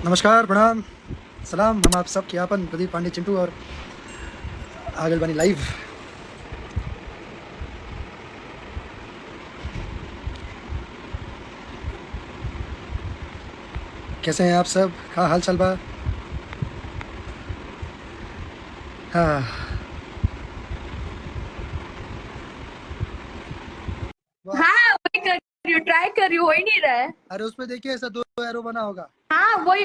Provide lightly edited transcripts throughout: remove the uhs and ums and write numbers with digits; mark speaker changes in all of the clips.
Speaker 1: नमस्कार, प्रणाम, सलाम। हम आप सब ज्ञापन प्रदीप पांडे चिंटू और आगल बनी लाइव। कैसे हैं आप सब? का हाल चाल बा? हाँ। वाह।
Speaker 2: हाँ वही कर रही हूँ, ट्राई कर रही हूँ, हो ही नहीं रहा है।
Speaker 1: अरे उसमें देखिए ऐसा दो एरो बना होगा।
Speaker 2: हाँ वही,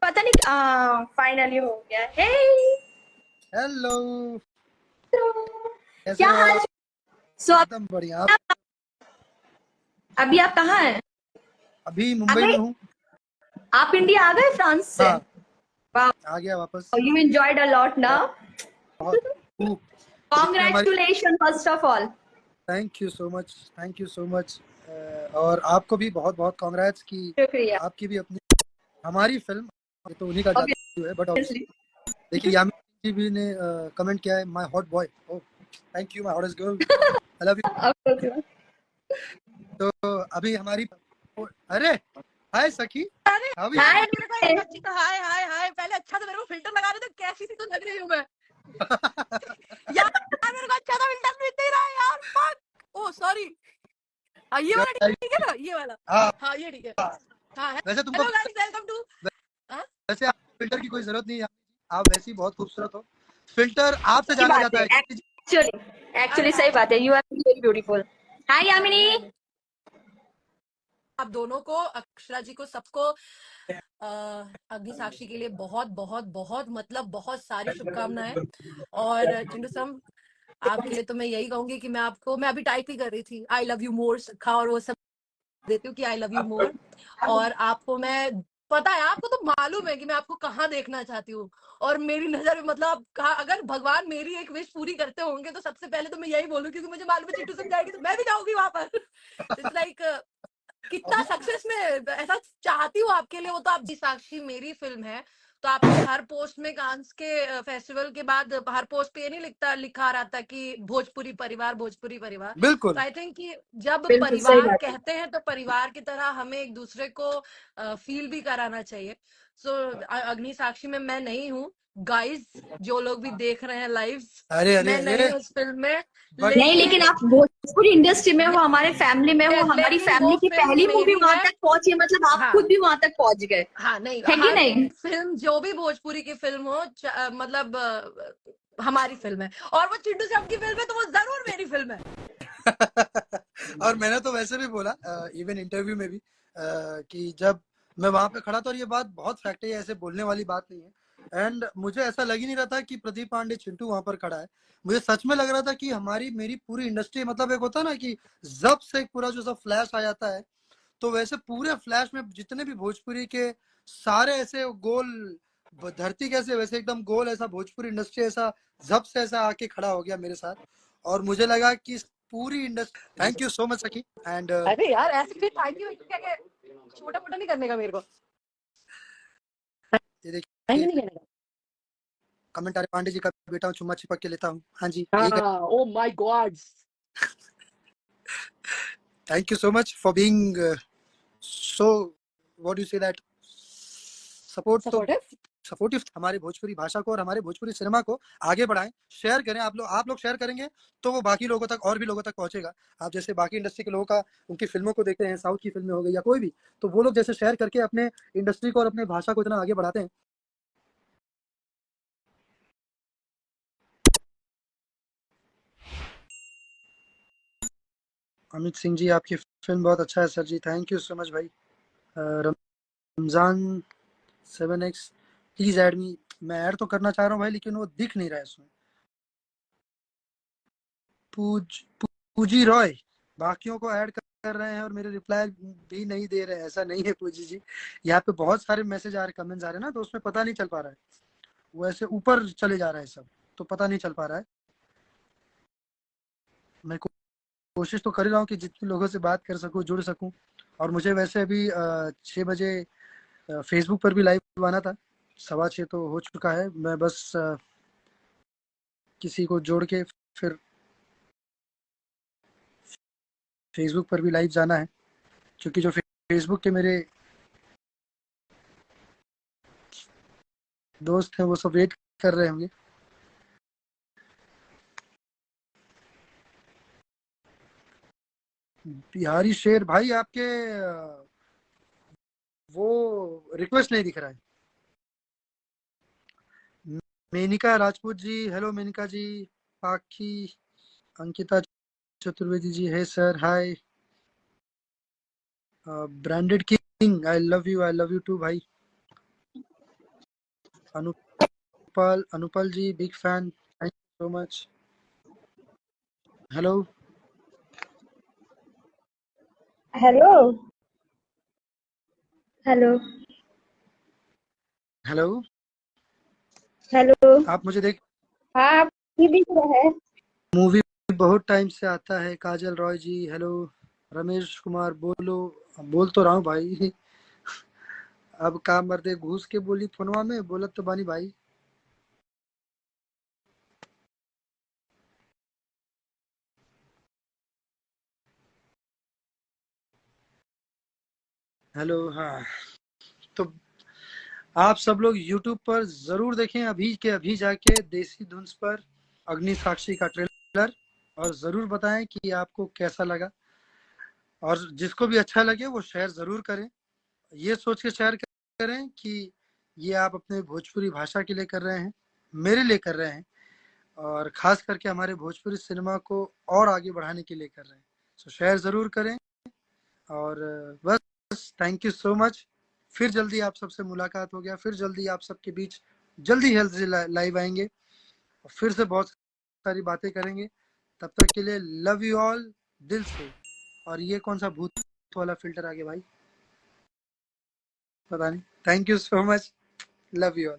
Speaker 2: पता नहीं फाइनली हो गया। हे
Speaker 1: हेलो, कैसे
Speaker 2: क्या
Speaker 1: हो
Speaker 2: हाल?
Speaker 1: आप?
Speaker 2: सो
Speaker 1: एकदम बढ़िया। आप?
Speaker 2: अभी आप कहाँ हैं?
Speaker 1: अभी
Speaker 2: आ
Speaker 1: मुंबई
Speaker 2: गए?
Speaker 1: में हूँ।
Speaker 2: आप इंडिया आ गए फ्रांस से?
Speaker 1: हाँ,
Speaker 2: वाह,
Speaker 1: आ गया वापस।
Speaker 2: यू एंजॉयड अ लॉट ना।
Speaker 1: बहुत बहुत खूब। तो देखिए हमारी,
Speaker 2: congratulation first of all.
Speaker 1: Thank you so much, thank you so much. और आपको भी बहुत बहुत कॉन्ग्रेट्स कि
Speaker 2: शुक्रिया।
Speaker 1: आपकी भी अपनी, हमारी फिल्म, ये तो उन्हीं का जादू है, बट
Speaker 2: ऑब्वियसली।
Speaker 1: देखिए यामिनी जी भी ने कमेंट किया है, my hot boy. Oh, thank you my hottest girl, I love you. तो अभी हमारी, अरे हाय सखी,
Speaker 3: अरे
Speaker 1: अभी
Speaker 3: यार
Speaker 2: हाय।
Speaker 3: मेरे को एक अच्छी तो हाय हाय हाय पहले अच्छा तो मेरे को फिल्टर लगा रहे थे कैसी सी तो लग रही हूँ मैं यार। मेरे को अच्छा तो फिल्टर मिल नहीं रहा है यार। Fuck oh sorry. हाँ ये वाला ठीक है ना, ये वाला।
Speaker 1: हाँ,
Speaker 3: हाँ ये ठीक है। हाँ
Speaker 1: वैसे तुमको,
Speaker 3: हेलो गाइस वेलकम टू। हाँ
Speaker 1: वैसे आप फिल्टर की कोई जरूरत नहीं है, आप वैसे ही बहुत खूबसूरत हो। फिल्टर आपसे
Speaker 2: सही
Speaker 1: जाना
Speaker 2: बात
Speaker 1: जाता
Speaker 2: है,
Speaker 1: है यामिनी जी।
Speaker 2: एक्चुअली एक्चुअली
Speaker 3: अरे
Speaker 2: सही बात है। You are very beautiful. Hi Yamini.
Speaker 3: आप दोनों को, अक्षरा जी को, सबको अग्नि साक्षी के लिए बहुत बहुत बहुत मतलब बहुत सारी शुभकामनाएं। और चिंटू सम, आपके लिए तो मैं यही कहूंगी कि मैं अभी टाइप ही कर रही थी आई लव यू मोर खा और वो सब देती हूँ कि आई लव यू मोर। और आपको मैं, पता है आपको तो मालूम है कि मैं आपको कहाँ देखना चाहती हूँ। और मेरी नजर में मतलब आप अगर भगवान मेरी एक विश पूरी करते होंगे तो सबसे पहले तो मैं यही बोलूँ, क्योंकि मुझे मालूम है चिंटू सब जाएगी तो मैं भी जाऊंगी वहां पर। इट्स लाइक कितना सक्सेस में ऐसा चाहती हूँ आपके लिए। वो तो आप जी साक्षी मेरी फिल्म है, तो आपके हर पोस्ट में कांस के फेस्टिवल के बाद हर पोस्ट पे ये नहीं लिखा रहता कि भोजपुरी परिवार, भोजपुरी परिवार। तो
Speaker 1: बिल्कुल।
Speaker 3: आई थिंक कि जब
Speaker 2: बिल्कुल सही
Speaker 3: परिवार
Speaker 2: बात है।
Speaker 3: कहते हैं तो परिवार की तरह हमें एक दूसरे को फील भी कराना चाहिए। सो अग्नि साक्षी में मैं नहीं हूँ गाइस, जो लोग भी देख रहे हैं लाइव,
Speaker 1: अरे अरे
Speaker 3: मैं नहीं
Speaker 1: अरे,
Speaker 3: हूँ उस फिल्म में।
Speaker 1: बट
Speaker 2: नहीं, लेकिन
Speaker 3: लेकिन
Speaker 2: आप भोजपुरी इंडस्ट्री में हो, हमारे फैमिली में हो, हमारी
Speaker 3: लेकिन वो
Speaker 2: फैमिली की
Speaker 3: फिल्म
Speaker 2: पहली मूवी
Speaker 3: मेरी
Speaker 2: वहां
Speaker 3: है।
Speaker 2: तक पहुंची है, मतलब आप खुद
Speaker 3: हाँ
Speaker 2: भी वहां तक पहुंच गए।
Speaker 3: हाँ, नहीं
Speaker 2: है कि
Speaker 3: हर
Speaker 2: नहीं?
Speaker 3: फिल्म जो भी भोजपुरी की फिल्म हो मतलब हमारी फिल्म है। और वो चिंटू साहब की फिल्म है तो वो जरूर मेरी फिल्म है।
Speaker 1: और मैंने तो वैसे भी बोला, इवन इंटरव्यू में भी, कि जब मैं वहां पे खड़ा था, और ये बात बहुत फैक्ट है, ऐसे बोलने वाली बात नहीं है। एंड मुझे ऐसा लग ही नहीं रहा था कि प्रदीप पांडे चिंटू वहां पर खड़ा है। मुझे सच में लग रहा था कि हमारी मेरी पूरी इंडस्ट्री, मतलब एक होता है ना कि जब से एक पूरा जो सा फ्लैश आ जाता है, तो वैसे पूरे फ्लैश में जितने भी भोजपुरी के सारे ऐसे गोल, धरती कैसे वैसे एकदम गोल, ऐसा भोजपुरी इंडस्ट्री ऐसा जब से ऐसा आके खड़ा हो गया मेरे साथ। और मुझे लगा कि इस पूरी industry, thank you so much सखी। एंड
Speaker 3: अरे यार ऐसे भी थैंक यू क्या छोटा मोटा नहीं करने का मेरे को।
Speaker 1: ये
Speaker 3: थैंक
Speaker 1: देखिए
Speaker 3: यू नहीं करने
Speaker 1: कमेंट आ रहे, पांडे जी का बेटा हूँ, चुम्मा चिपक के लेता हूँ। हाँ जी,
Speaker 3: का।
Speaker 1: यही कर।
Speaker 3: हाँ oh my God.
Speaker 1: Thank you so much for being so, what you say that, support. तो
Speaker 3: सपोर्टिव।
Speaker 1: सपोर्टिव हमारे भोजपुरी भाषा को और हमारे भोजपुरी सिनेमा को आगे बढ़ाएं, शेयर करें। आप लोग शेयर करेंगे तो वो बाकी लोगों तक और भी लोगों तक पहुंचेगा। आप जैसे बाकी इंडस्ट्री के लोगों का, उनकी फिल्मों को देखते हैं, साउथ की फिल्में हो गई या कोई भी, तो वो लोग जैसे शेयर करके अपने इंडस्ट्री को और अपने भाषा को इतना आगे बढ़ाते हैं। अमित सिंह जी, आपकी फिल्म बहुत अच्छा है sir ji, thank you so much भाई। Ramzan 7X, please add me. मैं ऐड तो करना चाह रहा हूँ भाई, लेकिन वो दिख नहीं रहा है इसमें। पूजी रॉय, बाकियों को ऐड कर रहे हैं और मेरे रिप्लाई भी नहीं दे रहे हैं। ऐसा नहीं है पूजी जी, यहाँ पे बहुत सारे मैसेज आ रहे, कमेंट्स आ रहे हैं ना, तो उसमें पता नहीं चल पा रहा है, वो ऐसे ऊपर चले जा रहा है सब, तो पता नहीं चल पा रहा है। मैं कोशिश तो कर ही रहा हूँ कि जितने लोगों से बात कर सकूँ, जुड़ सकूँ। और मुझे वैसे अभी 6 बजे फेसबुक पर भी लाइव आना था, 6:15 तो हो चुका है। मैं बस किसी को जोड़ के फिर फेसबुक पर भी लाइव जाना है, क्योंकि जो फेसबुक के मेरे दोस्त हैं वो सब वेट कर रहे होंगे। बिहारी शेर भाई आपके वो रिक्वेस्ट नहीं दिख रहा है। मेनिका राजपूत जी, हेलो मेनिका जी। पाखी, अंकिता चतुर्वेदी जी, है sir, hi. Branded king, I love you too भाई। Anupal ji, big fan, thank you so much. Hello
Speaker 2: hello hello
Speaker 1: hello,
Speaker 2: hello.
Speaker 1: आप मुझे देख।
Speaker 2: हाँ, आप ही दिख रहा है।
Speaker 1: मूवी बहुत टाइम से आता है। काजल रॉय जी, हेलो। रमेश कुमार, बोलो। बोल तो रहा हूँ भाई। अब काम मर्दे घुस के बोली फोनवा में, बोलत तो बानी भाई। हेलो, हाँ। तो आप सब लोग YouTube पर जरूर देखें, अभी के अभी जाके देसी धुंस पर अग्नि साक्षी का ट्रेलर, और जरूर बताएं कि आपको कैसा लगा। और जिसको भी अच्छा लगे वो शेयर जरूर करें। ये सोच के शेयर करें कि ये आप अपने भोजपुरी भाषा के लिए कर रहे हैं, मेरे लिए कर रहे हैं, और खास करके हमारे भोजपुरी सिनेमा को और आगे बढ़ाने के लिए कर रहे हैं। तो शेयर जरूर करें। और बस, थैंक यू सो मच। फिर जल्दी आप सबसे मुलाकात हो गया, फिर जल्दी आप सबके बीच जल्दी हेल्थ से लाइव आएंगे, और फिर से बहुत सारी बातें करेंगे। तब तक के लिए लव यू ऑल दिल से। और ये कौन सा भूत वाला फिल्टर आ गया भाई, पता नहीं। Thank you so much, love you all.